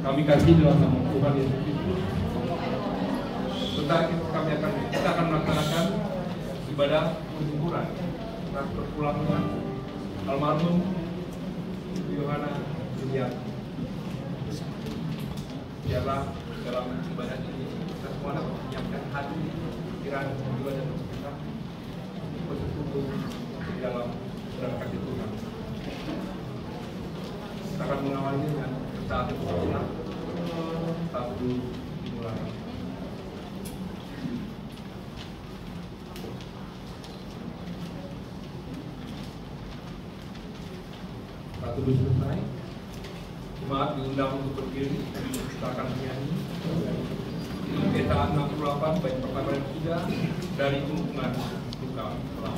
kami kasih dalam nama Tuhan Yesus Kristus. Sebentar kita akan melaksanakan ibadah pengukuran atas berpulangnya almarhum Ibu Yohana Julian. Biarlah dalam ibadah ini kita semua dapat menyiapkan hati, pikiran, jiwa dan kita bersekutu di dalam saudara kasih Tuhan. Kita akan mengawali dengan saat berpulang satu dimulai. Satu dulu selesai. Jemaat diundang untuk berdiri, kita akan menyanyi Peta 68 bait pertama dan ketiga dari Kumpulan Duka Selamat.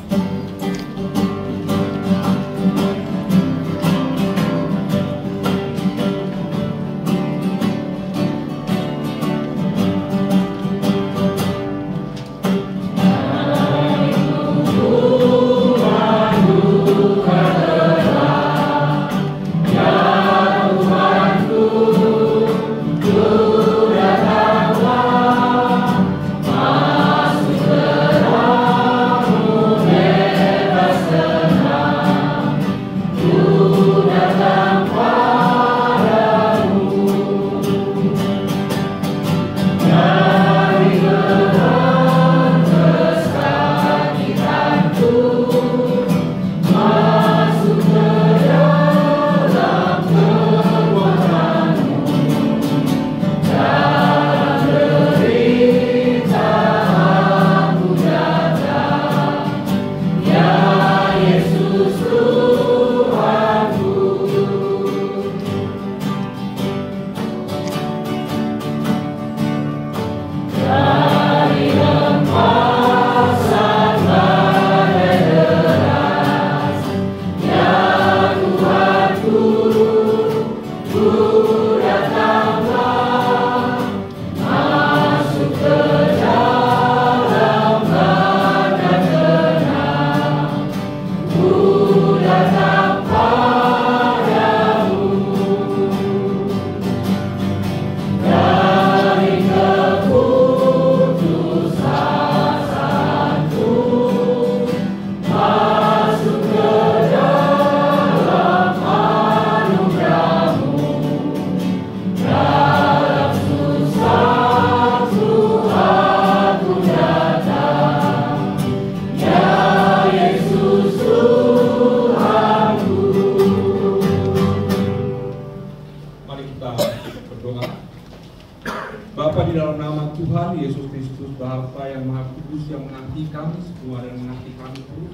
Bapa, di dalam nama Tuhan Yesus Kristus, Bapa yang Maha Kudus yang mengasihi kami semua dan mengasihi kami terus,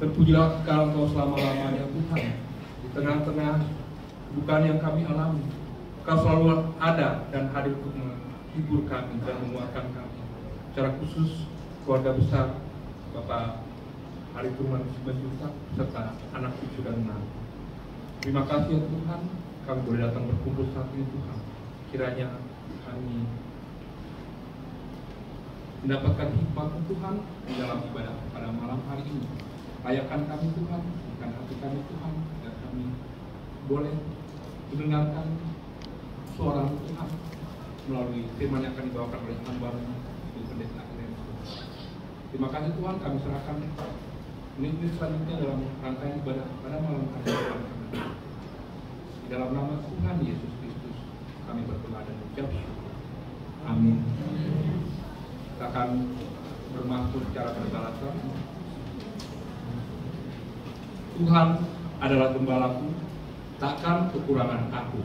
terpujilah Engkau selama-lamanya Tuhan. Di tengah-tengah kedukaan yang kami alami, Engkau selalu ada dan hadir untuk menghibur kami dan menguatkan kami. Secara khusus keluarga besar Bapak Harituman Simanjuntak serta anak cucu dan menantu. Terima kasih ya Tuhan, kami boleh datang berkumpul saat ini Tuhan. Kiranya kami mendapatkan hikmat Tuhan di dalam ibadah pada malam hari ini. Layakan kami Tuhan, bukan hati kami Tuhan, agar kami boleh mendengarkan suara Tuhan melalui firman yang akan dibawakan oleh hamba-Mu di pendeta Irene. Terima kasih Tuhan, kami serahkan menit-menit selanjutnya dalam rangkaian ibadah pada malam hari ini. Di dalam nama Tuhan Yesus Kristus kami berdoa dan ucap syukur. Amin. Kita akan bermasmur secara berbalasan. Tuhan adalah gembalaku, takkan kekurangan aku.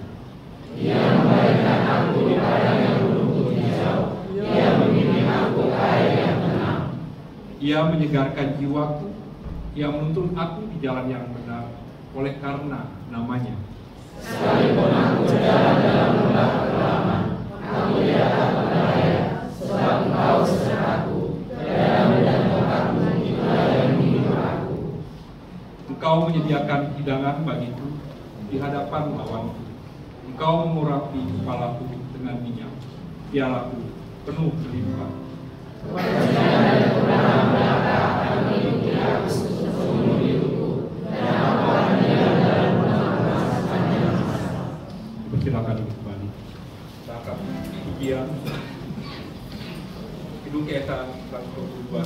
Ia memberikan aku di padang yang rumput hijau. Ia membimbing aku ke air yang tenang. Ia menyegarkan jiwaku. Ia menuntun aku di jalan yang benar oleh karena namanya. Sekalipun aku berjalan dalam lembah kekelaman, aku tidak takut bahaya, sebab Engkau sertaku, pedangmu dan tongkatmu itulah yang menghibur aku. Engkau menyediakan hidangan bagiku di hadapan lawanku. Engkau mengurapi kepalaku dengan minyak, pialaku penuh berlimpah. Kepastian dan kebenaran belaka akan mengikuti aku seumur hidupku, dan aku akan tinggal dalam rumah sepanjang masa. Silakan duduk kembali. Silakan. Iya. Ibu Kesa, langsung berubah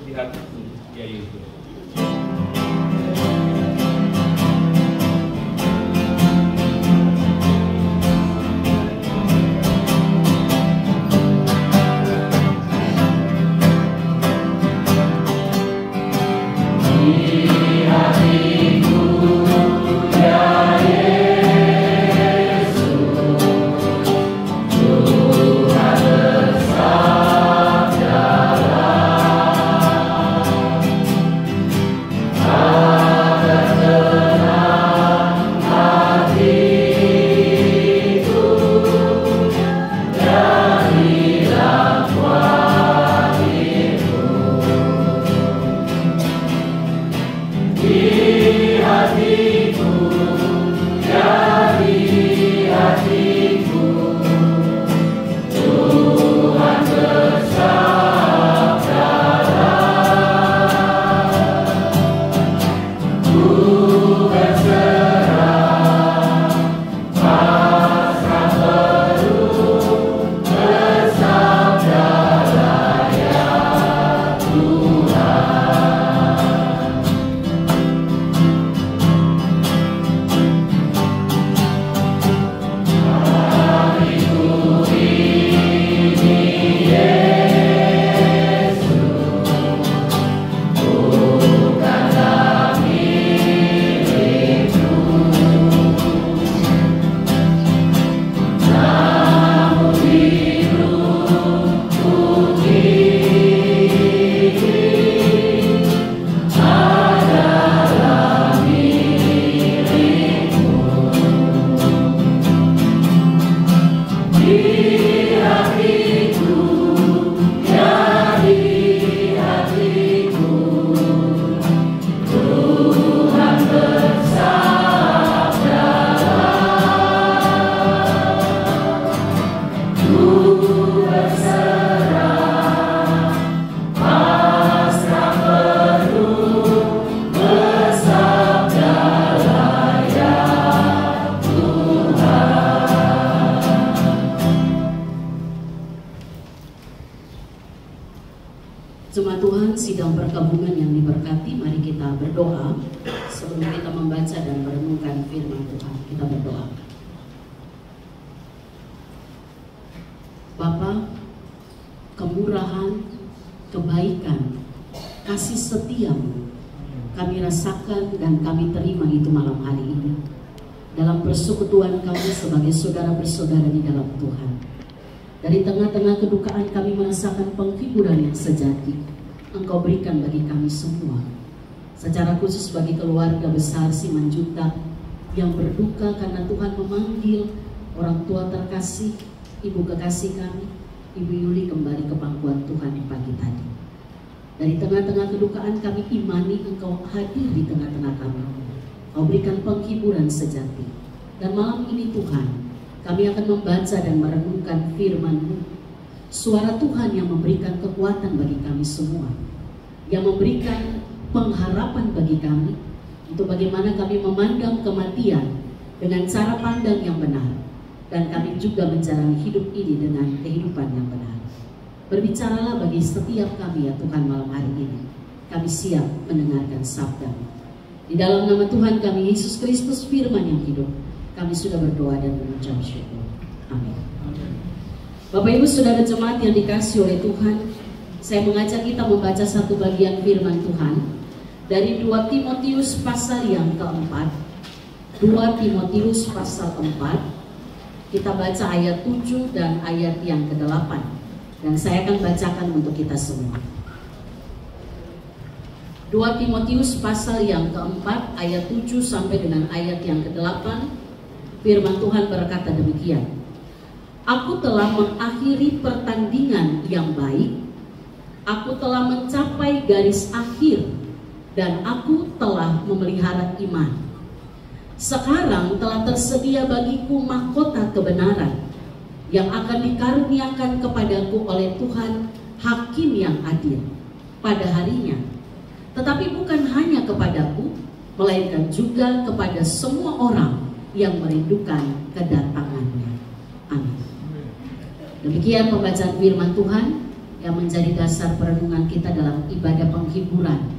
di hatiku, ya Yesus. Jemaat Tuhan, sidang perkabungan yang diberkati, mari kita berdoa sebelum kita membaca dan merenungkan firman Tuhan. Kita berdoa. Bapa, kemurahan, kebaikan, kasih setia-Mu kami rasakan dan kami terima itu malam hari ini dalam persekutuan kami sebagai saudara bersaudara di dalam Tuhan. Dari tengah-tengah kedukaan kami merasakan penghiburan yang sejati Engkau berikan bagi kami semua. Secara khusus bagi keluarga besar Simanjuntak yang berduka karena Tuhan memanggil orang tua terkasih, ibu kekasih kami, Ibu Yuli kembali ke pangkuan Tuhan di pagi tadi. Dari tengah-tengah kedukaan kami imani Engkau hadir di tengah-tengah kami. Engkau berikan penghiburan sejati. Dan malam ini Tuhan, kami akan membaca dan merenungkan firman-Mu. Suara Tuhan yang memberikan kekuatan bagi kami semua, yang memberikan pengharapan bagi kami untuk bagaimana kami memandang kematian dengan cara pandang yang benar, dan kami juga menjalani hidup ini dengan kehidupan yang benar. Berbicaralah bagi setiap kami ya Tuhan malam hari ini. Kami siap mendengarkan sabda-Mu. Di dalam nama Tuhan kami Yesus Kristus firman yang hidup, kami sudah berdoa dan mengucap syukur. Amin. Bapak Ibu Saudara jemaat yang dikasihi oleh Tuhan, saya mengajak kita membaca satu bagian firman Tuhan dari 2 Timotius pasal yang keempat. 2 Timotius pasal 4. Kita baca ayat 7 dan ayat yang ke-8. Dan saya akan bacakan untuk kita semua. 2 Timotius pasal yang keempat ayat 7 sampai dengan ayat yang ke-8. Firman Tuhan berkata demikian. Aku telah mengakhiri pertandingan yang baik, aku telah mencapai garis akhir, dan aku telah memelihara iman. Sekarang telah tersedia bagiku mahkota kebenaran yang akan dikaruniakan kepadaku oleh Tuhan, Hakim yang adil, pada harinya. Tetapi bukan hanya kepadaku, melainkan juga kepada semua orang yang merindukan kedatangan Demikian pembacaan firman Tuhan yang menjadi dasar perenungan kita dalam ibadah penghiburan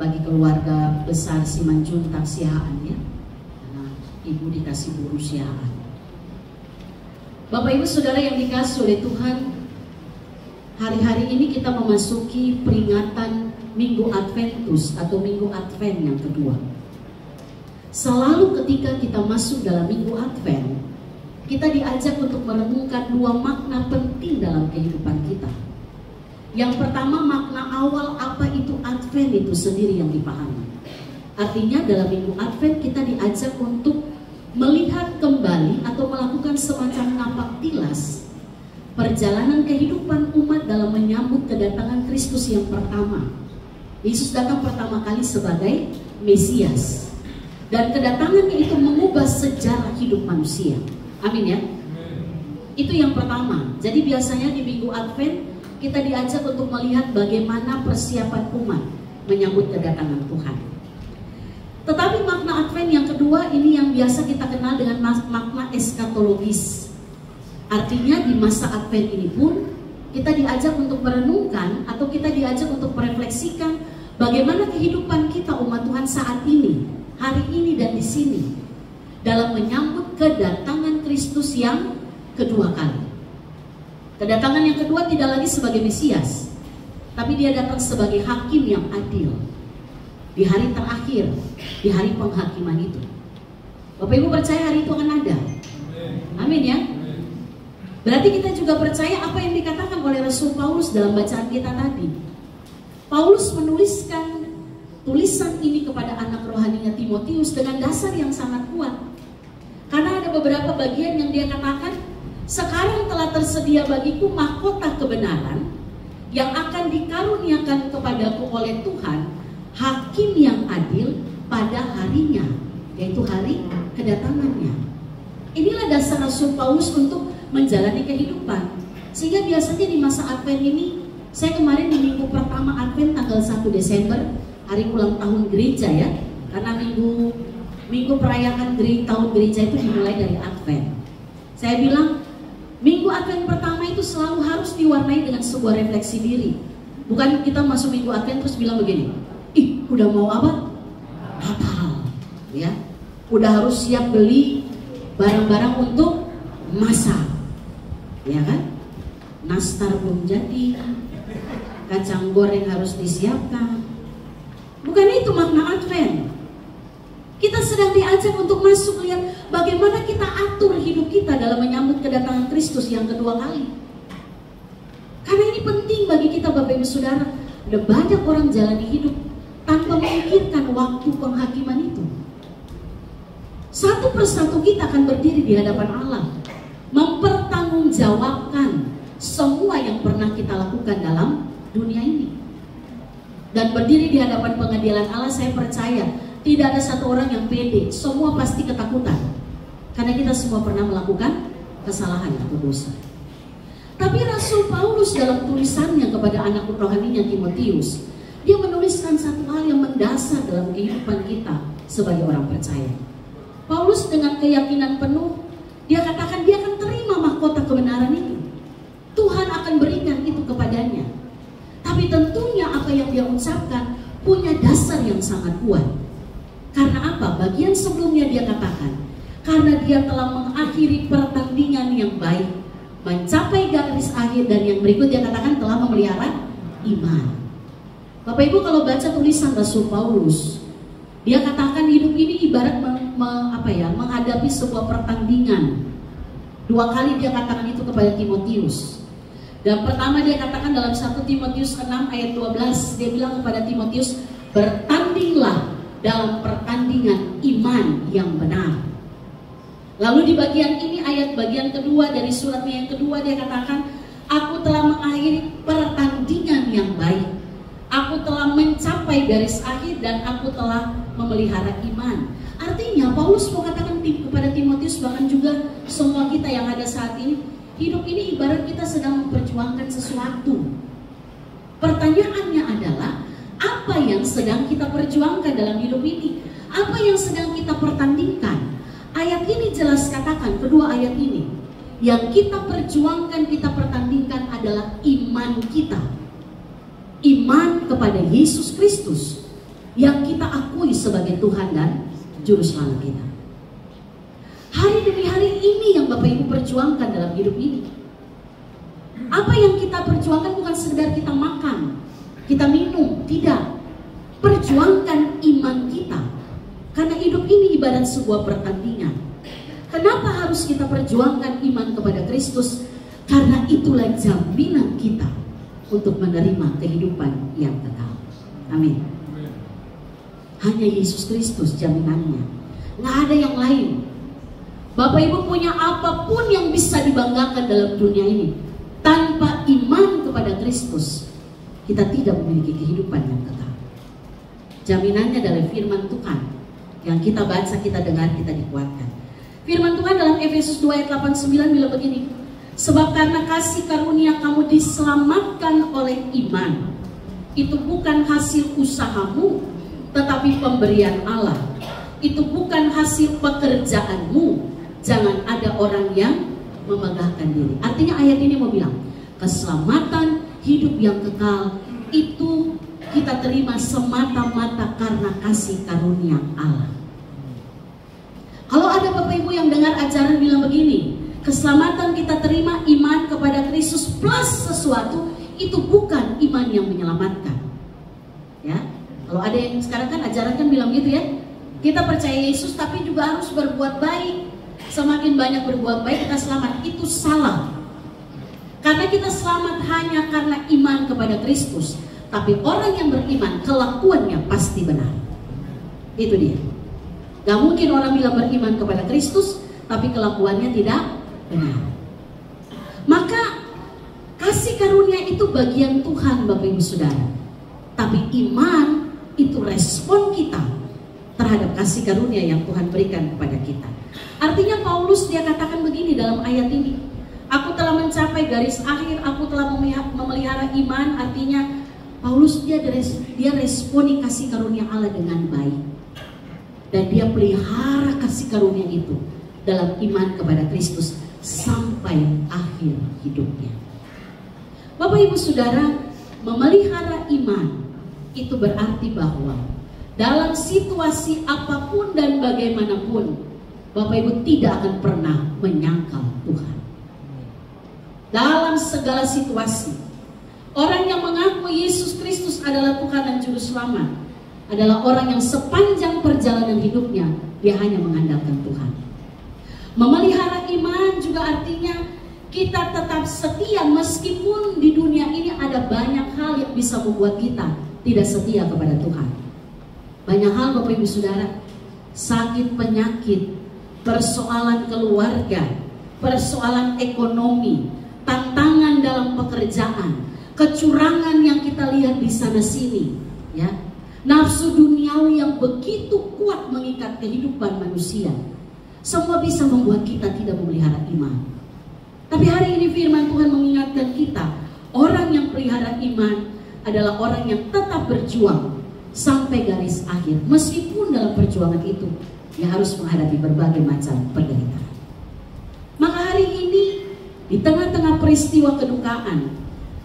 bagi keluarga besar Simanjuntak Siahaan ya. Karena ibu dikasih guru Siahaan. Bapak Ibu Saudara yang dikasih oleh Tuhan, hari-hari ini kita memasuki peringatan Minggu Adventus atau Minggu Advent yang kedua. Selalu ketika kita masuk dalam Minggu Advent, kita diajak untuk merenungkan dua makna penting dalam kehidupan kita. Yang pertama, makna awal apa itu Advent itu sendiri yang dipahami. Artinya dalam Minggu Advent kita diajak untuk melihat kembali atau melakukan semacam napak tilas perjalanan kehidupan umat dalam menyambut kedatangan Kristus yang pertama. Yesus datang pertama kali sebagai Mesias, dan kedatangannya itu mengubah sejarah hidup manusia. Amin ya. Itu yang pertama. Jadi biasanya di Minggu Advent kita diajak untuk melihat bagaimana persiapan umat menyambut kedatangan Tuhan. Tetapi makna Advent yang kedua ini yang biasa kita kenal dengan makna eskatologis. Artinya di masa Advent ini pun kita diajak untuk merenungkan atau kita diajak untuk merefleksikan bagaimana kehidupan kita umat Tuhan saat ini, hari ini dan di sini dalam menyambut kedatangan Kristus yang kedua kali. Kedatangan yang kedua tidak lagi sebagai Mesias, tapi dia datang sebagai hakim yang adil di hari terakhir, di hari penghakiman itu. Bapak Ibu percaya hari itu akan ada? Amin ya. Berarti kita juga percaya apa yang dikatakan oleh Rasul Paulus dalam bacaan kita tadi. Paulus menuliskan tulisan ini kepada anak rohaninya Timotius dengan dasar yang sangat kuat. Karena ada beberapa bagian yang dia katakan, sekarang telah tersedia bagiku mahkota kebenaran yang akan dikaruniakan kepadaku oleh Tuhan, hakim yang adil pada harinya, yaitu hari kedatangannya. Inilah dasar Rasul Paulus untuk menjalani kehidupan. Sehingga biasanya di masa Advent ini, saya kemarin di minggu pertama Advent tanggal 1 Desember, hari ulang tahun gereja ya, karena minggu perayaan tahun gereja itu dimulai dari Advent. Saya bilang, minggu Advent pertama itu selalu harus diwarnai dengan sebuah refleksi diri. Bukan kita masuk minggu Advent terus bilang begini, ih udah mau apa? Natal ya, udah harus siap beli barang-barang untuk masak, ya kan? Nastar belum jadi, kacang goreng harus disiapkan. Bukan itu makna Advent. Kita sedang diajak untuk masuk lihat bagaimana kita atur hidup kita dalam menyambut kedatangan Kristus yang kedua kali. Karena ini penting bagi kita Bapak Ibu Saudara. Ada banyak orang jalani hidup tanpa memikirkan waktu penghakiman itu. Satu persatu kita akan berdiri di hadapan Allah, mempertanggungjawabkan semua yang pernah kita lakukan dalam dunia ini. Dan berdiri di hadapan pengadilan Allah, saya percaya tidak ada satu orang yang pede, semua pasti ketakutan. Karena kita semua pernah melakukan kesalahan atau dosa. Tapi Rasul Paulus dalam tulisannya kepada anak rohaninya Timotius, dia menuliskan satu hal yang mendasar dalam kehidupan kita sebagai orang percaya. Paulus dengan keyakinan penuh, dia katakan dia akan terima mahkota kebenaran itu. Tuhan akan berikan itu kepadanya. Tapi tentunya apa yang dia ucapkan punya dasar yang sangat kuat. Karena apa? Bagian sebelumnya dia katakan, karena dia telah mengakhiri pertandingan yang baik, mencapai garis akhir, dan yang berikut dia katakan telah memelihara iman. Bapak Ibu kalau baca tulisan Rasul Paulus, dia katakan hidup ini ibarat menghadapi sebuah pertandingan. Dua kali dia katakan itu kepada Timotius. Dan pertama dia katakan dalam 1 Timotius 6 ayat 12, dia bilang kepada Timotius, bertandinglah dalam pertandingan iman yang benar. Lalu di bagian ini, ayat bagian kedua dari suratnya yang kedua, dia katakan, aku telah mengakhiri pertandingan yang baik, aku telah mencapai garis akhir, dan aku telah memelihara iman. Artinya Paulus mau katakan kepada Timotius, bahkan juga semua kita yang ada saat ini, hidup ini ibarat kita sedang memperjuangkan sesuatu. Pertanyaannya adalah, apa yang sedang kita perjuangkan dalam hidup ini? Apa yang sedang kita pertandingkan? Ayat ini jelas katakan, kedua ayat ini, Yang kita perjuangkan, kita pertandingkan adalah iman kita. Iman kepada Yesus Kristus yang kita akui sebagai Tuhan dan Juru Selamat kita. Hari demi hari ini yang Bapak Ibu perjuangkan dalam hidup ini. Apa yang kita perjuangkan bukan sekedar kita makan, kita minum, tidak. Perjuangkan iman kita. Karena hidup ini ibarat sebuah pertandingan. Kenapa harus kita perjuangkan iman kepada Kristus? Karena itulah jaminan kita untuk menerima kehidupan yang kekal. Amin. Hanya Yesus Kristus jaminannya. Nggak ada yang lain. Bapak Ibu punya apapun yang bisa dibanggakan dalam dunia ini, tanpa iman kepada Kristus, kita tidak memiliki kehidupan yang kekal. Jaminannya dari firman Tuhan yang kita baca, kita dengar, kita dikuatkan. Firman Tuhan dalam Efesus 2 ayat 8-9 bilang begini, sebab karena kasih karunia kamu diselamatkan oleh iman. Itu bukan hasil usahamu, tetapi pemberian Allah. Itu bukan hasil pekerjaanmu. Jangan ada orang yang memegahkan diri. Artinya ayat ini mau bilang, keselamatan hidup yang kekal itu kita terima semata-mata karena kasih karunia Allah. Kalau ada Bapak Ibu yang dengar ajaran bilang begini, keselamatan kita terima iman kepada Kristus plus sesuatu, itu bukan iman yang menyelamatkan. Ya, kalau ada yang sekarang kan ajaran kan bilang gitu ya, kita percaya Yesus tapi juga harus berbuat baik. Semakin banyak berbuat baik kita selamat. Itu salah. Karena kita selamat hanya karena iman kepada Kristus. Tapi orang yang beriman, kelakuannya pasti benar. Itu dia. Gak mungkin orang bilang beriman kepada Kristus, tapi kelakuannya tidak benar. Maka kasih karunia itu bagian Tuhan Bapak Ibu Saudara. Tapi iman itu respon kita terhadap kasih karunia yang Tuhan berikan kepada kita. Artinya Paulus dia katakan begini dalam ayat ini, aku telah mencapai garis akhir, aku telah memelihara iman. Artinya Paulus dia responi kasih karunia Allah dengan baik. Dan dia pelihara kasih karunia itu dalam iman kepada Kristus sampai akhir hidupnya. Bapak Ibu Saudara, memelihara iman itu berarti bahwa dalam situasi apapun dan bagaimanapun, Bapak Ibu tidak akan pernah menyangkal Tuhan. Dalam segala situasi, orang yang mengaku Yesus Kristus adalah Tuhan dan Juru Selamat adalah orang yang sepanjang perjalanan hidupnya dia hanya mengandalkan Tuhan. Memelihara iman juga artinya kita tetap setia meskipun di dunia ini ada banyak hal yang bisa membuat kita tidak setia kepada Tuhan. Banyak hal Bapak Ibu Saudara, sakit penyakit, persoalan keluarga, persoalan ekonomi, tantangan dalam pekerjaan, kecurangan yang kita lihat di sana sini, ya, nafsu duniawi yang begitu kuat mengikat kehidupan manusia, semua bisa membuat kita tidak memelihara iman. Tapi hari ini firman Tuhan mengingatkan kita, orang yang pelihara iman adalah orang yang tetap berjuang sampai garis akhir, meskipun dalam perjuangan itu dia harus menghadapi berbagai macam penderitaan. Maka hari ini di tengah-tengah peristiwa kedukaan,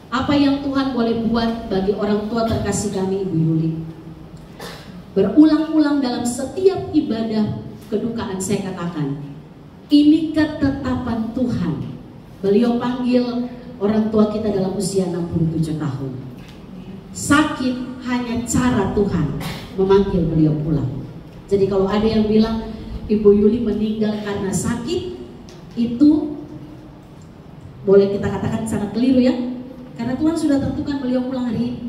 apa yang Tuhan boleh buat bagi orang tua terkasih kami Ibu Yuli, berulang-ulang dalam setiap ibadah kedukaan saya katakan, ini ketetapan Tuhan. Beliau panggil orang tua kita dalam usia 67 tahun. Sakit hanya cara Tuhan memanggil beliau pulang. Jadi kalau ada yang bilang Ibu Yuli meninggal karena sakit, itu boleh kita katakan sangat keliru ya. Karena Tuhan sudah tentukan beliau pulang hari ini.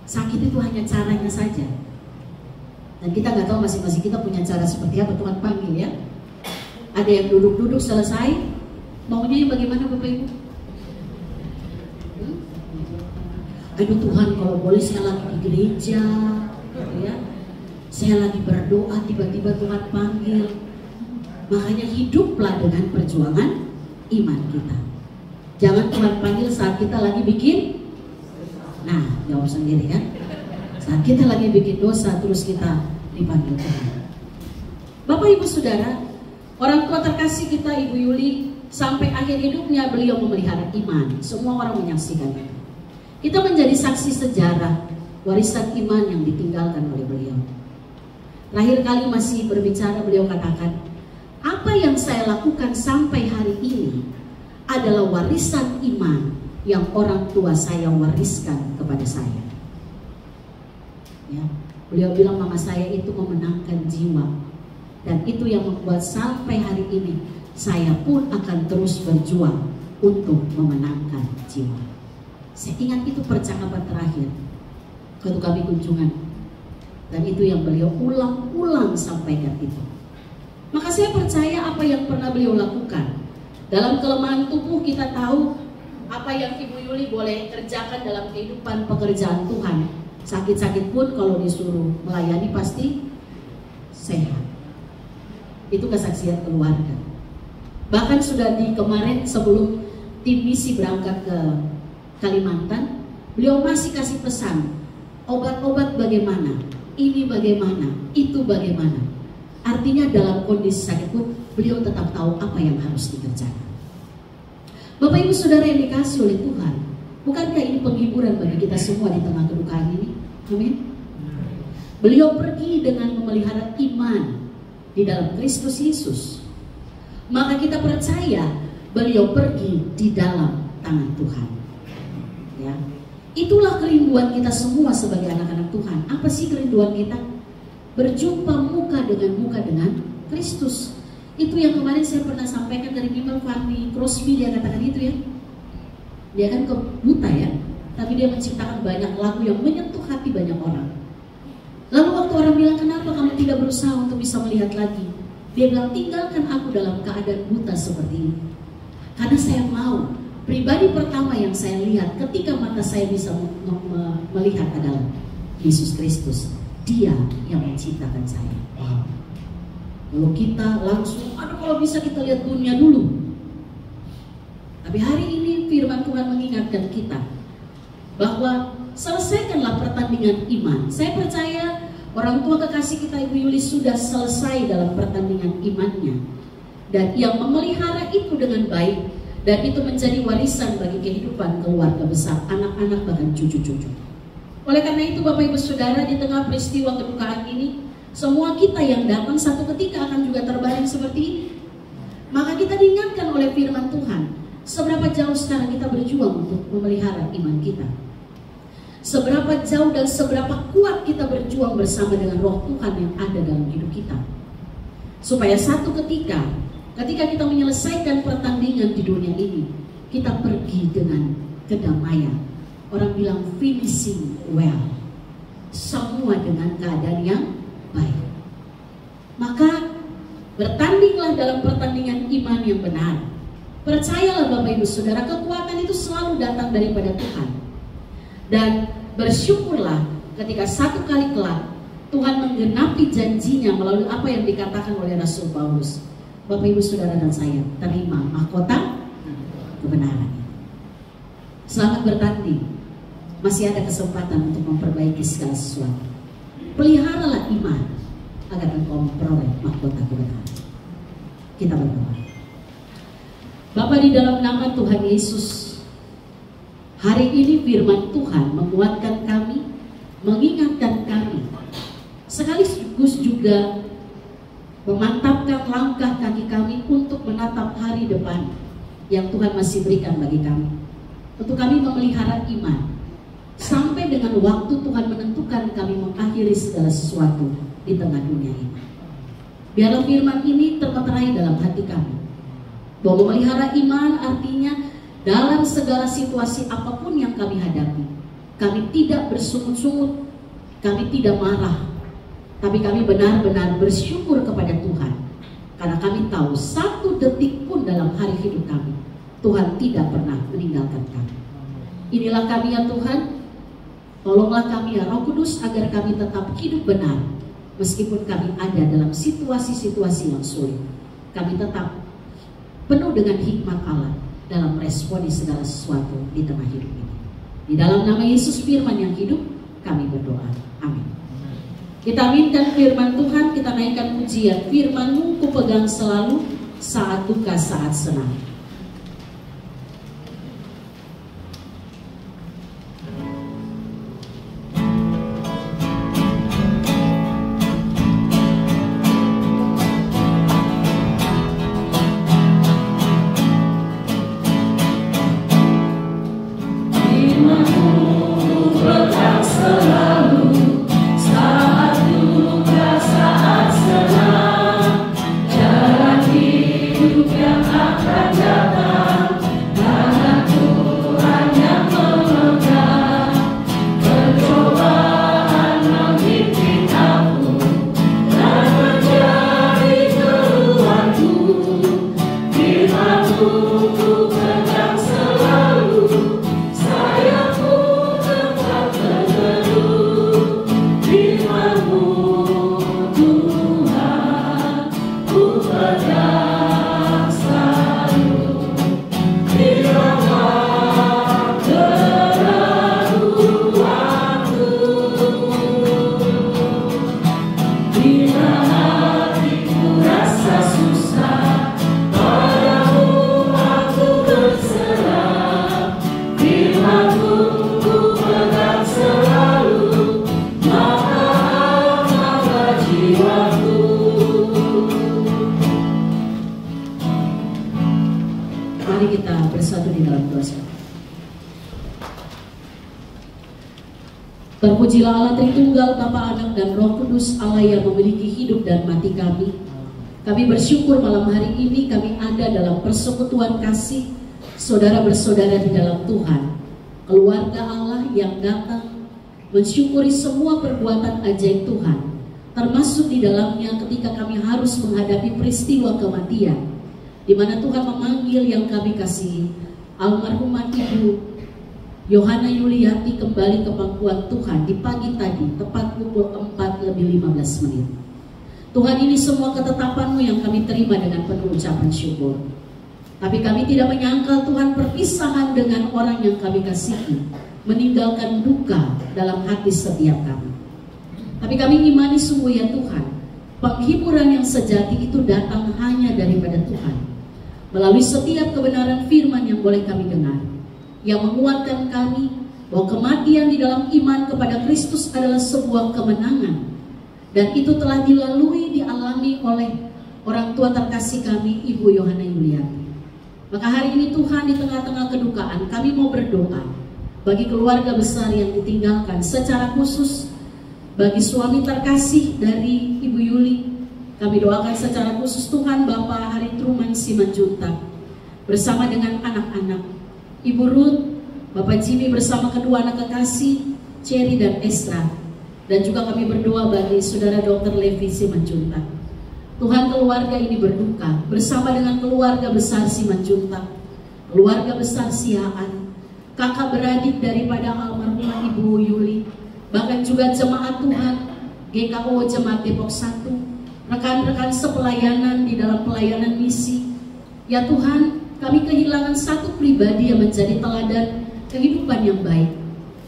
Sakit itu hanya caranya saja. Dan kita nggak tahu masing-masing kita punya cara seperti apa Tuhan panggil ya. Ada yang duduk-duduk selesai, maunya yang bagaimana Bapak Ibu? Aduh Tuhan, kalau boleh saya lagi di gereja, ya, saya lagi berdoa, tiba-tiba Tuhan panggil. Makanya hiduplah dengan perjuangan iman kita. Jangan Tuhan panggil saat kita lagi bikin, nah jawab sendiri kan. Saat kita lagi bikin dosa terus kita dipanggil Tuhan. Bapak Ibu Saudara, Orang tua terkasih kita Ibu Yuli, sampai akhir hidupnya beliau memelihara iman. Semua orang menyaksikan itu. Kita menjadi saksi sejarah warisan iman yang ditinggalkan oleh beliau. Terakhir kali masih berbicara, beliau katakan, apa yang saya lakukan sampai hari ini adalah warisan iman yang orang tua saya wariskan kepada saya. Ya, beliau bilang mama saya itu memenangkan jiwa, dan itu yang membuat sampai hari ini saya pun akan terus berjuang untuk memenangkan jiwa. Saya ingat itu percakapan terakhir waktu kami kunjungan, dan itu yang beliau ulang-ulang sampaikan itu. Maka saya percaya apa yang pernah beliau lakukan. Dalam kelemahan tubuh kita tahu apa yang Ibu Yuli boleh kerjakan dalam kehidupan pekerjaan Tuhan. Sakit-sakit pun kalau disuruh melayani pasti sehat. Itu kesaksian keluarga. Bahkan sudah di kemarin sebelum tim misi berangkat ke Kalimantan, beliau masih kasih pesan, obat-obat bagaimana, ini bagaimana, itu bagaimana. Artinya dalam kondisi sakit pun beliau tetap tahu apa yang harus dikerjakan. Bapak Ibu Saudara yang dikasih oleh Tuhan, bukankah ini penghiburan bagi kita semua di tengah kedukaan ini? Amin. Beliau pergi dengan memelihara iman di dalam Kristus Yesus. Maka kita percaya beliau pergi di dalam tangan Tuhan. Ya. Itulah kerinduan kita semua sebagai anak-anak Tuhan. Apa sih kerinduan kita? Berjumpa muka dengan Kristus. Itu yang kemarin saya pernah sampaikan dari Bimbel Fanny Crosby, dia katakan itu ya. Dia kan buta ya, tapi dia menciptakan banyak lagu yang menyentuh hati banyak orang. Lalu waktu orang bilang, kenapa kamu tidak berusaha untuk bisa melihat lagi? Dia bilang, tinggalkan aku dalam keadaan buta seperti ini. Karena saya mau, pribadi pertama yang saya lihat ketika mata saya bisa melihat adalah Yesus Kristus. Dia yang menciptakan saya. Wow. Lalu kita langsung, aduh kalau bisa kita lihat dunia dulu. Tapi hari ini firman Tuhan mengingatkan kita bahwa selesaikanlah pertandingan iman. Saya percaya orang tua kekasih kita Ibu Yuli sudah selesai dalam pertandingan imannya, dan yang memelihara itu dengan baik, dan itu menjadi warisan bagi kehidupan keluarga besar, anak-anak bahkan cucu-cucu. Oleh karena itu Bapak Ibu Saudara, di tengah peristiwa kedukaan ini, semua kita yang datang satu ketika akan juga terbaring seperti ini. Maka kita diingatkan oleh firman Tuhan, seberapa jauh sekarang kita berjuang untuk memelihara iman kita. Seberapa jauh dan seberapa kuat kita berjuang bersama dengan roh Tuhan yang ada dalam hidup kita. Supaya satu ketika kita menyelesaikan pertandingan di dunia ini, kita pergi dengan kedamaian. Orang bilang finishing well. Semua dengan keadaan yang baik. Maka bertandinglah dalam pertandingan iman yang benar. Percayalah Bapak Ibu Saudara, kekuatan itu selalu datang daripada Tuhan. Dan bersyukurlah ketika satu kali kelak Tuhan menggenapi janjinya melalui apa yang dikatakan oleh Rasul Paulus. Bapak Ibu Saudara dan saya terima mahkota kebenaran. Selamat bertanding. Masih ada kesempatan untuk memperbaiki segala sesuatu. Peliharalah iman agar engkau memperoleh mahkota kebenaran. Kita berdoa. Bapa di dalam nama Tuhan Yesus, hari ini firman Tuhan menguatkan kami, mengingatkan kami, sekaligus juga memantapkan langkah kaki kami untuk menatap hari depan yang Tuhan masih berikan bagi kami. Untuk kami memelihara iman sampai dengan waktu Tuhan menentukan kami mengakhiri segala sesuatu di tengah dunia ini. Biarlah firman ini termeterai dalam hati kami, bahwa memelihara iman artinya dalam segala situasi apapun yang kami hadapi, kami tidak bersungut-sungut, kami tidak marah, tapi kami benar-benar bersyukur kepada Tuhan, karena kami tahu satu detik pun dalam hari hidup kami Tuhan tidak pernah meninggalkan kami. Inilah kami ya Tuhan, tolonglah kami ya Roh Kudus agar kami tetap hidup benar meskipun kami ada dalam situasi-situasi yang sulit. Kami tetap penuh dengan hikmat Allah dalam meresponi segala sesuatu di tengah hidup ini. Di dalam nama Yesus firman yang hidup, kami berdoa. Amin. Kita aminkan firman Tuhan, kita naikkan pujian. Firman-Mu ku pegang selalu, saat duka, saat senang. Terpujilah Allah Tritunggal, Bapa, Anak, dan Roh Kudus, Allah yang memiliki hidup dan mati kami. Kami bersyukur malam hari ini kami ada dalam persekutuan kasih saudara bersaudara di dalam Tuhan. Keluarga Allah yang datang mensyukuri semua perbuatan ajaib Tuhan, termasuk di dalamnya ketika kami harus menghadapi peristiwa kematian, di mana Tuhan memanggil yang kami kasihi, almarhumah Ibu Yohana Yuliati kembali ke pangkuan Tuhan di pagi tadi, tepat pukul 4:15. Tuhan, ini semua ketetapan-Mu yang kami terima dengan penuh ucapan syukur. Tapi kami tidak menyangka Tuhan perpisahan dengan orang yang kami kasihi meninggalkan duka dalam hati setiap kami. Tapi kami imani sungguh ya Tuhan, penghiburan yang sejati itu datang hanya daripada Tuhan, melalui setiap kebenaran firman yang boleh kami dengar, yang menguatkan kami bahwa kematian di dalam iman kepada Kristus adalah sebuah kemenangan, dan itu telah dialami oleh orang tua terkasih kami, Ibu Yohana Yuliati. Maka hari ini Tuhan, di tengah-tengah kedukaan, kami mau berdoa bagi keluarga besar yang ditinggalkan, secara khusus bagi suami terkasih dari Ibu Yuli. Kami doakan secara khusus Tuhan Bapak Hari Truman Simanjuntak bersama dengan anak-anak, Ibu Ruth, Bapak Jimmy bersama kedua anak kekasih, Cherry dan Esra. Dan juga kami berdoa bagi Saudara Dr. Levi Simanjuntak. Tuhan, keluarga ini berduka bersama dengan keluarga besar Simanjuntak, keluarga besar Siaan, kakak beradik daripada almarhumah Ibu Yuli, bahkan juga jemaat Tuhan, GKO Jemaat Depok 1, rekan-rekan sepelayanan di dalam pelayanan misi. Ya Tuhan, kami kehilangan satu pribadi yang menjadi teladan kehidupan yang baik.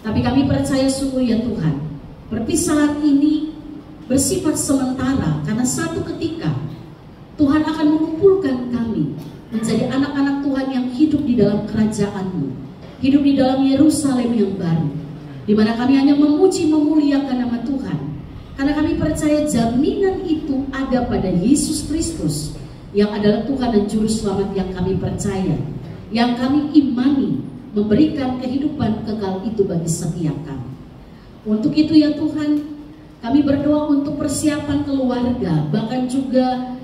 Tapi kami percaya sungguh ya Tuhan, perpisahan ini bersifat sementara, karena satu ketika Tuhan akan mengumpulkan kami menjadi anak-anak Tuhan yang hidup di dalam kerajaan-Mu, hidup di dalam Yerusalem yang baru, di mana kami hanya memuji memuliakan nama Tuhan, karena kami percaya jaminan itu ada pada Yesus Kristus, yang adalah Tuhan dan Juru Selamat yang kami percaya, yang kami imani, memberikan kehidupan kekal itu bagi setiap kami. Untuk itu ya Tuhan, kami berdoa untuk persiapan keluarga, bahkan juga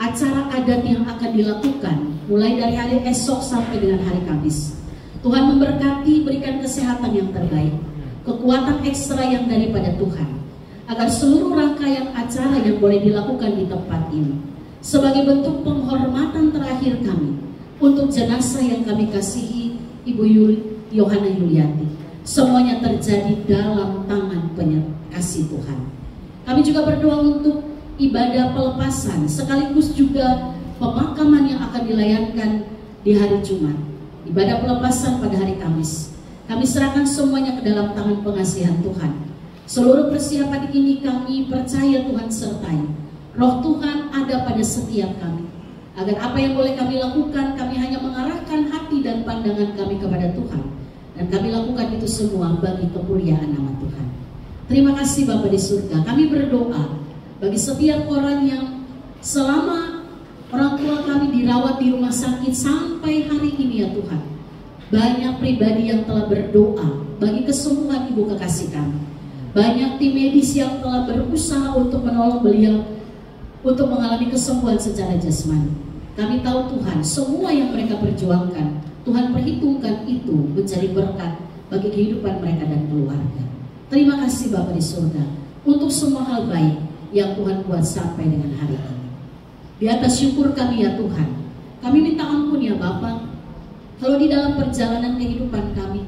acara adat yang akan dilakukan mulai dari hari esok sampai dengan hari Kamis. Tuhan memberkati, berikan kesehatan yang terbaik, kekuatan ekstra yang daripada Tuhan, agar seluruh rangkaian acara yang boleh dilakukan di tempat ini sebagai bentuk penghormatan terakhir kami untuk jenazah yang kami kasihi, Ibu Yohana Yuliati, semuanya terjadi dalam tangan kasih Tuhan. Kami juga berdoa untuk ibadah pelepasan sekaligus juga pemakaman yang akan dilayankan di hari Jumat, ibadah pelepasan pada hari Kamis. Kami serahkan semuanya ke dalam tangan pengasihan Tuhan, Seluruh persiapan ini kami percaya Tuhan sertai. Roh Tuhan ada pada setiap kami. Agar apa yang boleh kami lakukan, kami hanya mengarahkan hati dan pandangan kami kepada Tuhan. Dan kami lakukan itu semua bagi kemuliaan nama Tuhan. Terima kasih Bapa di surga. Kami berdoa bagi setiap orang yang selama orang tua kami dirawat di rumah sakit sampai hari ini ya Tuhan. Banyak pribadi yang telah berdoa bagi kesembuhan ibu kekasih kami. Banyak tim medis yang telah berusaha untuk menolong beliau untuk mengalami kesembuhan secara jasmani. Kami tahu Tuhan, semua yang mereka perjuangkan, Tuhan perhitungkan itu menjadi berkat bagi kehidupan mereka dan keluarga. Terima kasih Bapa di surga untuk semua hal baik yang Tuhan buat sampai dengan hari ini. Di atas syukur kami ya Tuhan, kami minta ampun ya Bapa, kalau di dalam perjalanan kehidupan kami,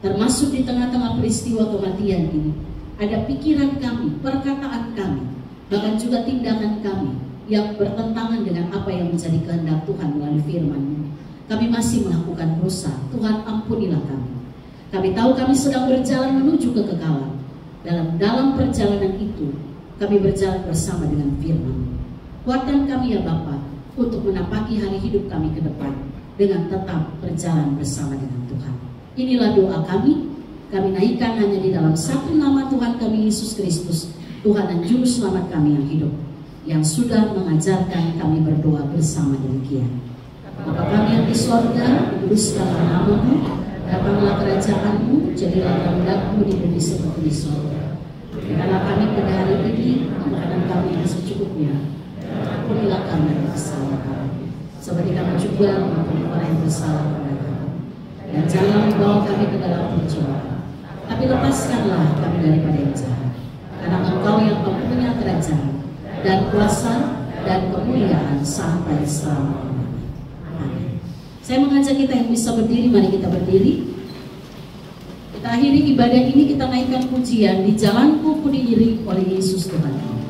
termasuk di tengah-tengah peristiwa kematian ini, ada pikiran kami, perkataan kami, bahkan juga tindakan kami yang bertentangan dengan apa yang menjadi kehendak Tuhan melalui firman-Mu. Kami masih melakukan dosa. Tuhan ampunilah kami. Kami tahu kami sedang berjalan menuju kekekalan. Dalam perjalanan itu, kami berjalan bersama dengan firman-Mu. Kuatkan kami ya Bapa untuk menapaki hari hidup kami ke depan dengan tetap berjalan bersama dengan Tuhan. Inilah doa kami. Kami naikkan hanya di dalam satu nama Tuhan kami Yesus Kristus, Tuhan dan Juru Selamat kami yang hidup, yang sudah mengajarkan kami berdoa bersama demikian. Bapa kami yang di sorga, dikuduskanlah nama-Mu, datanglah kerajaan-Mu, jadilah kehendak-Mu di bumi seperti di sorga. Berikanlah kami pada hari ini makanan kami yang secukupnya. Ampunilah kami kesalahan kami, seperti kami juga mengampuni orang yang bersalah kepada kami. Dan jangan membawa kami ke dalam pencobaan, tapi lepaskanlah kami daripada yang jahat. Karena Engkau yang mempunyai kerajaan dan kuasa dan kemuliaan sampai selama-lamanya. Amin. Saya mengajak kita yang bisa berdiri, mari kita berdiri. Kita akhiri ibadah ini, kita naikkan pujian Di Jalanku Ku Diiring oleh Yesus Tuhan.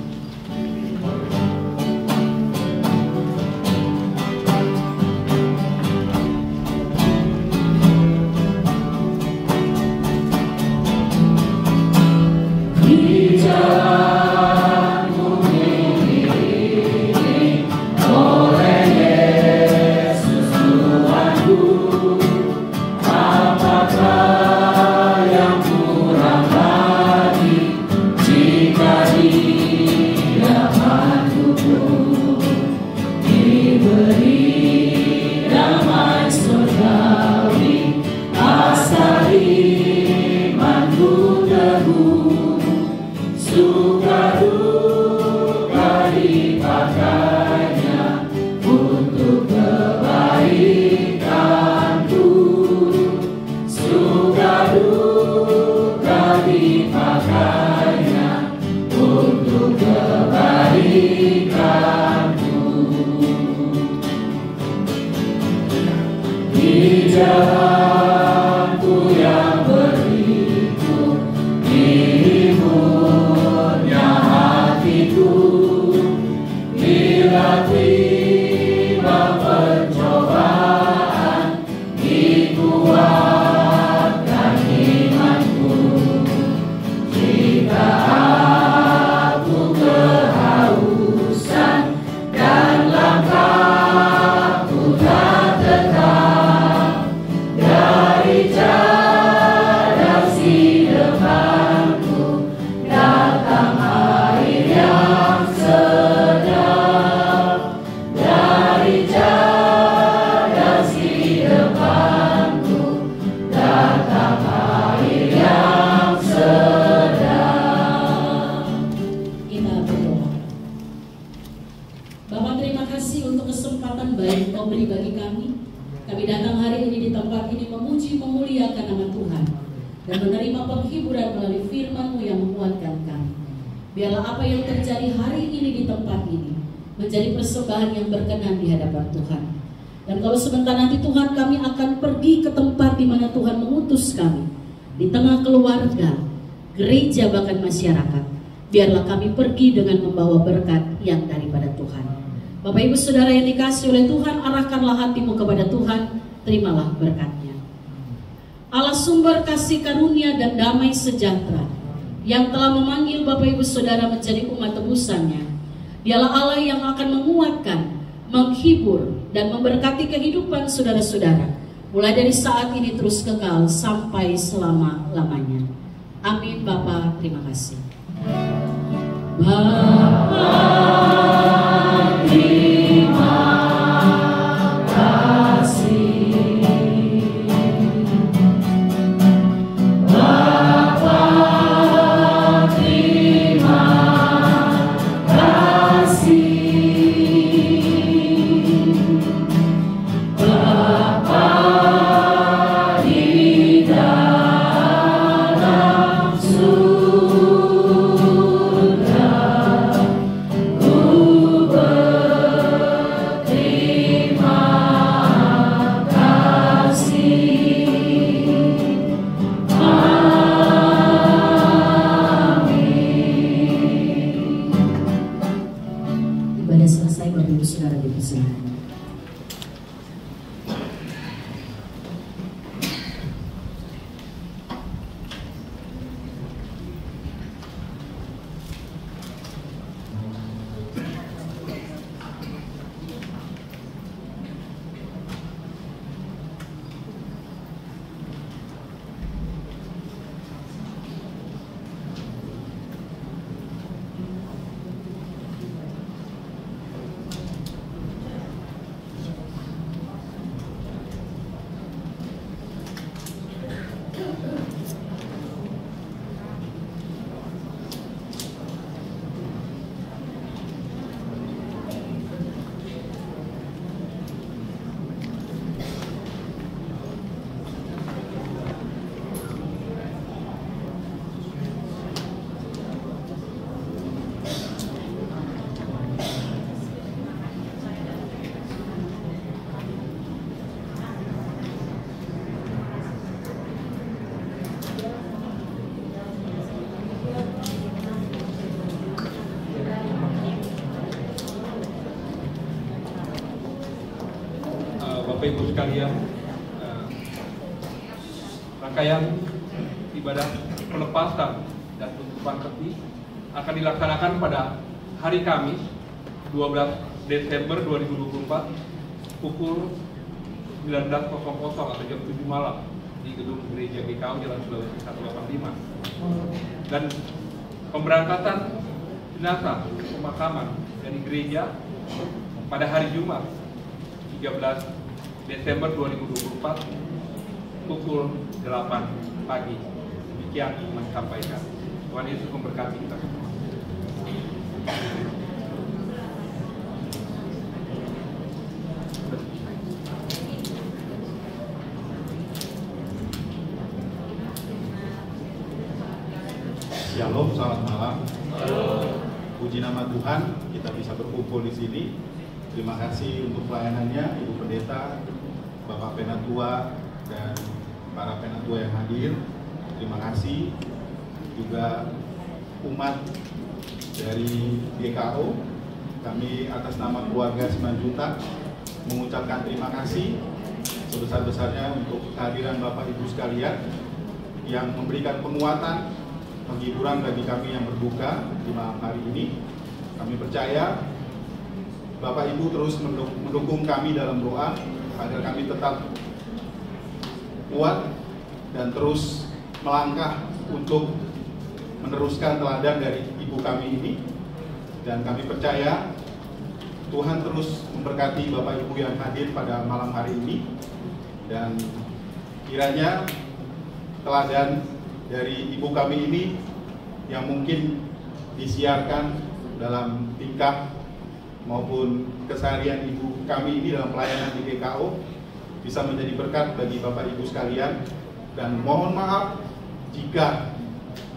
Biarlah apa yang terjadi hari ini di tempat ini menjadi persembahan yang berkenan di hadapan Tuhan. Dan kalau sebentar nanti Tuhan kami akan pergi ke tempat di mana Tuhan mengutus kami, di tengah keluarga, gereja bahkan masyarakat, biarlah kami pergi dengan membawa berkat yang daripada Tuhan. Bapak Ibu Saudara yang dikasihi oleh Tuhan, arahkanlah hatimu kepada Tuhan, terimalah berkatnya. Allah sumber kasih karunia dan damai sejahtera yang telah memanggil Bapak Ibu Saudara menjadi umat tebusannya. Dialah Allah yang akan menguatkan, menghibur, dan memberkati kehidupan saudara-saudara, mulai dari saat ini terus kekal sampai selama-lamanya. Amin. Bapa, terima kasih. Bapa, terima kasih. Bapa, terima kasih. Bapa di dalam surga, ku berterima kasih. Amin. Ibadah selesai, Bapak Ibu Saudara dipersilakan. Bapak Ibu sekalian, rangkaian ibadah pelepasan dan tutupan peti akan dilaksanakan pada hari Kamis 12 Desember 2024 pukul 19.00 atau jam 7 malam di gedung Gereja GKO Jalan Sulawesi 185. Dan pemberangkatan jenazah pemakaman dari gereja pada hari Jumat 13 Desember 2024 pukul 8 pagi. Demikian yang sampaikan. Tuhan Yesus memberkati kita semua. Shalom, selamat malam. Puji nama Tuhan, kita bisa berkumpul di sini. Terima kasih untuk pelayanannya, Ibu Pendeta, Bapak Penatua, dan para Penatua yang hadir. Terima kasih juga umat dari GKO. Kami atas nama keluarga Simanjuntak mengucapkan terima kasih sebesar-besarnya untuk kehadiran Bapak Ibu sekalian yang memberikan penguatan, penghiburan bagi kami yang berduka di malam hari ini. Kami percaya Bapak Ibu terus mendukung kami dalam doa agar kami tetap kuat dan terus melangkah untuk meneruskan teladan dari Ibu kami ini. Dan kami percaya Tuhan terus memberkati Bapak Ibu yang hadir pada malam hari ini. Dan kiranya teladan dari Ibu kami ini yang mungkin disiarkan dalam tingkah maupun keseharian Ibu kami ini dalam pelayanan di GKO bisa menjadi berkat bagi Bapak Ibu sekalian. Dan mohon maaf jika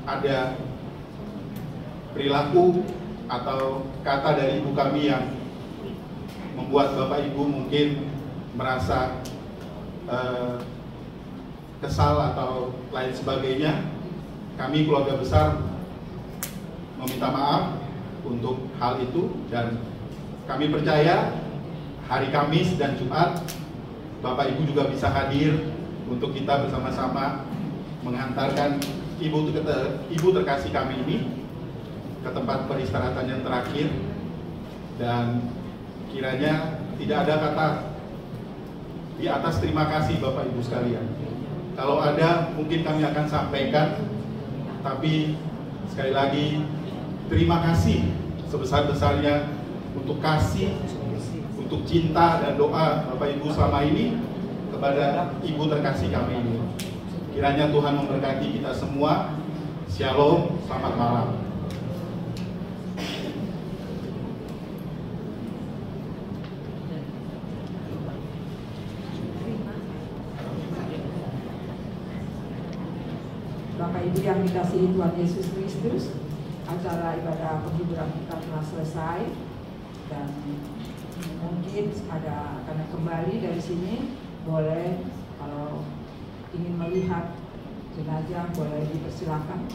ada perilaku atau kata dari Ibu kami yang membuat Bapak Ibu mungkin merasa kesal atau lain sebagainya. Kami keluarga besar meminta maaf untuk hal itu, dan kami percaya hari Kamis dan Jumat Bapak Ibu juga bisa hadir untuk kita bersama-sama mengantarkan ibu terkasih kami ini ke tempat peristirahatan yang terakhir, dan kiranya tidak ada kata di atas terima kasih Bapak Ibu sekalian. Kalau ada mungkin kami akan sampaikan, tapi sekali lagi terima kasih sebesar-besarnya untuk kasih, untuk cinta dan doa Bapak Ibu selama ini kepada ibu terkasih kami ini. Kiranya Tuhan memberkati kita semua. Shalom, selamat malam. Bapak Ibu yang dikasihi Tuhan Yesus Kristus, acara ibadah penghiburan kita telah selesai, dan mungkin ada karena kembali dari sini boleh, kalau ingin melihat jenazah boleh dipersilakan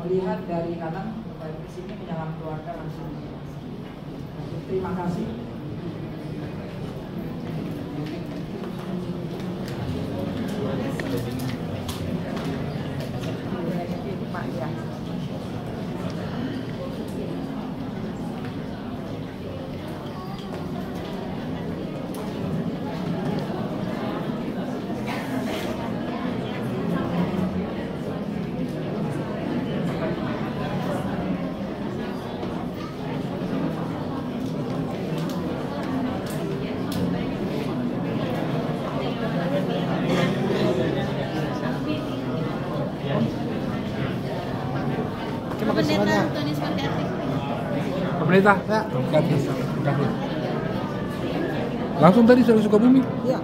melihat dari kanan kembali ke sini, menyalam keluarga langsung. Terima kasih. Pemerintah, langsung tadi sudah Sukabumi. Ya.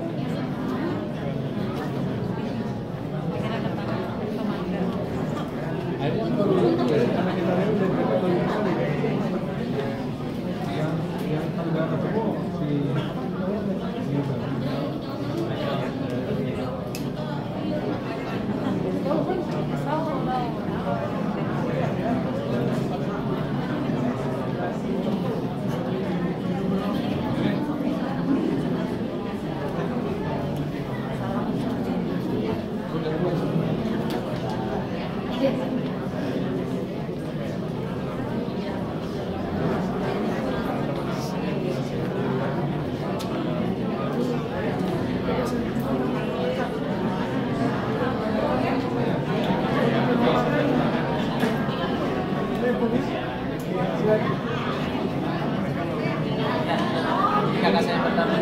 Kakak saya pertama.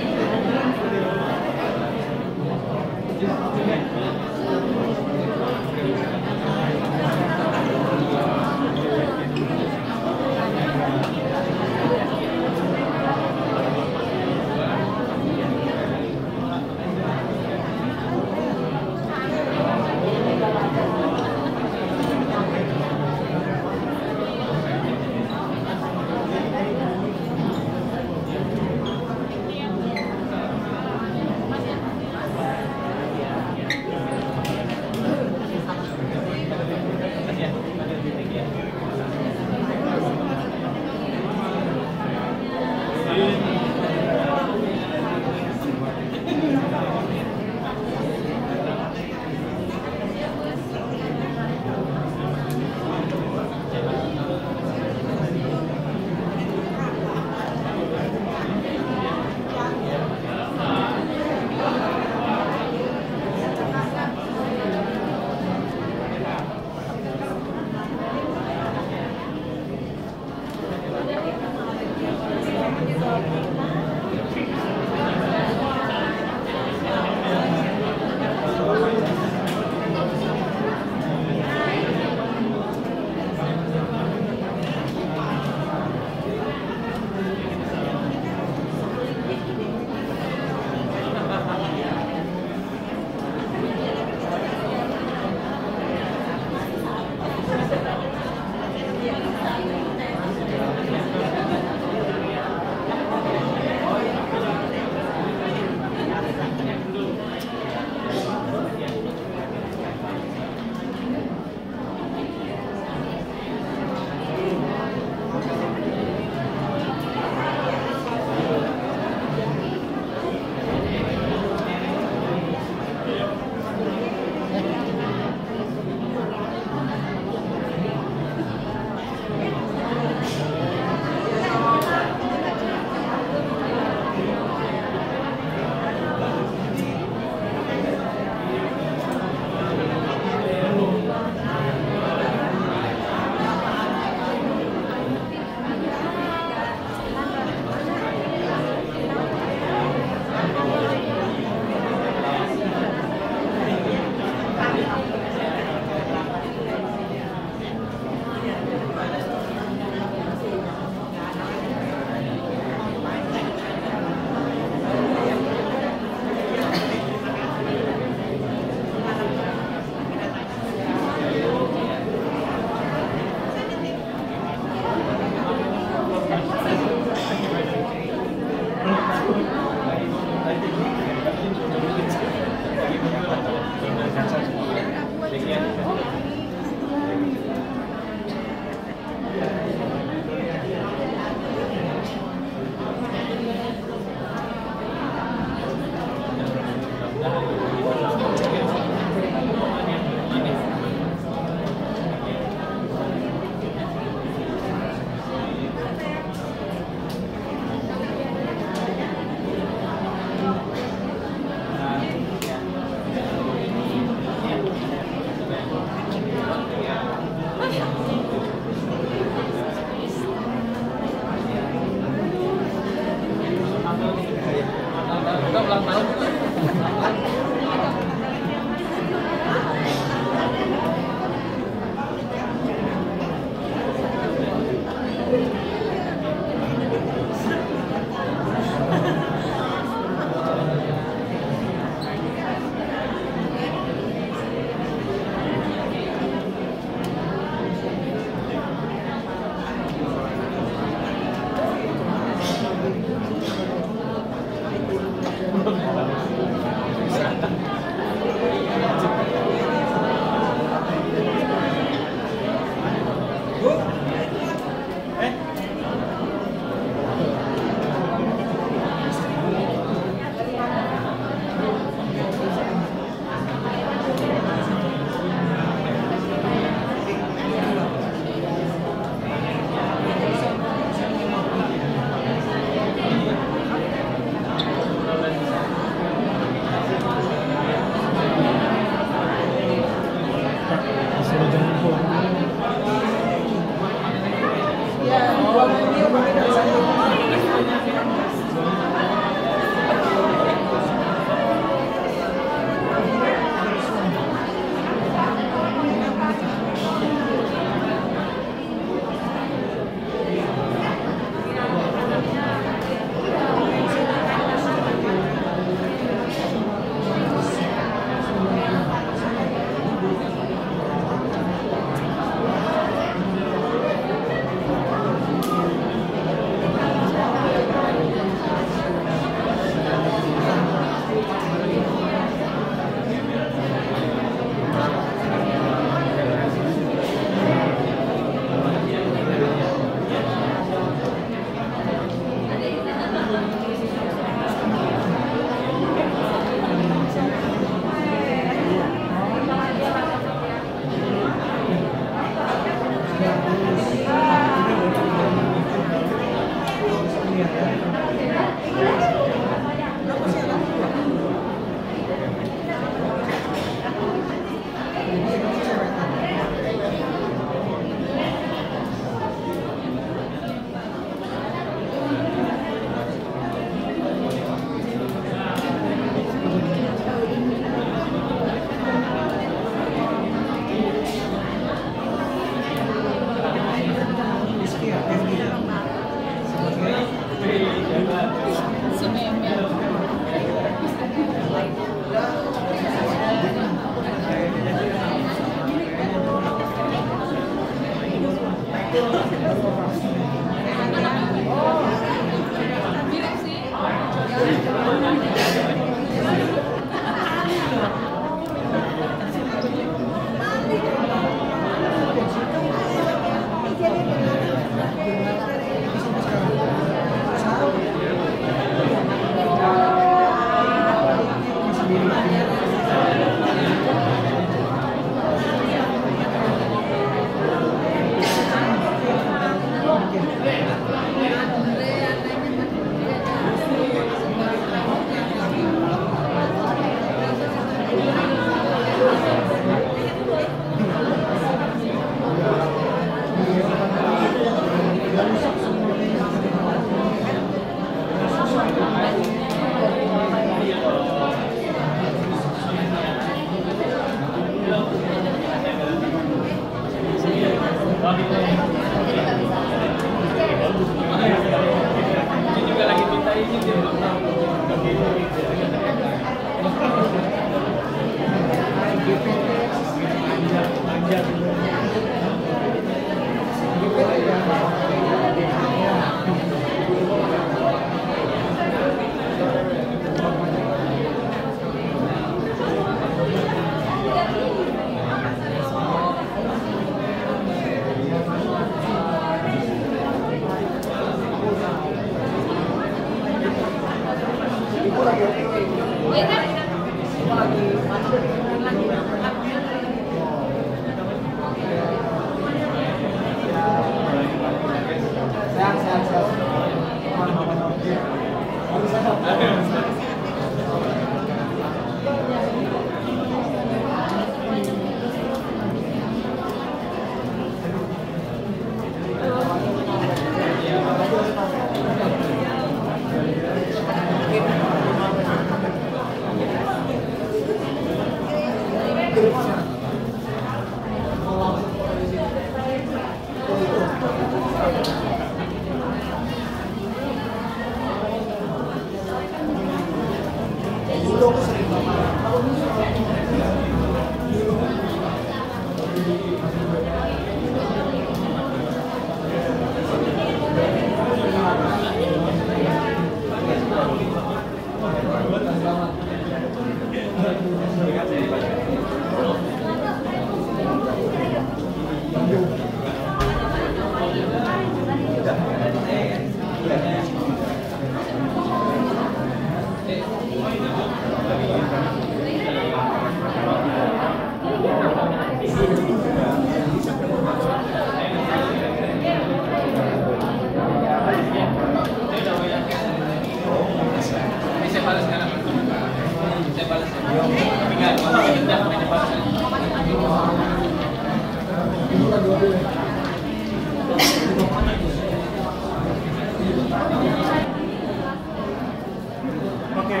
Oke,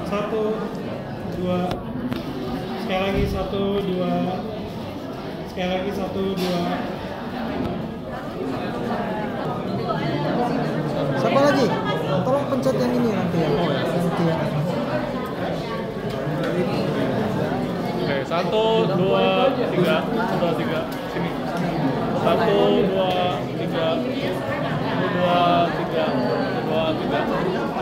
1, 2, sekali lagi 1, 2, sekali lagi 1, 2. Siapa lagi? Tolong pencet yang ini nanti ya. Oh ya, nanti ya. Oke, 1, 2, 3, 1, 2, 3, sini. 1, 2, 3, 1, 2, 3, 1, 2, 3.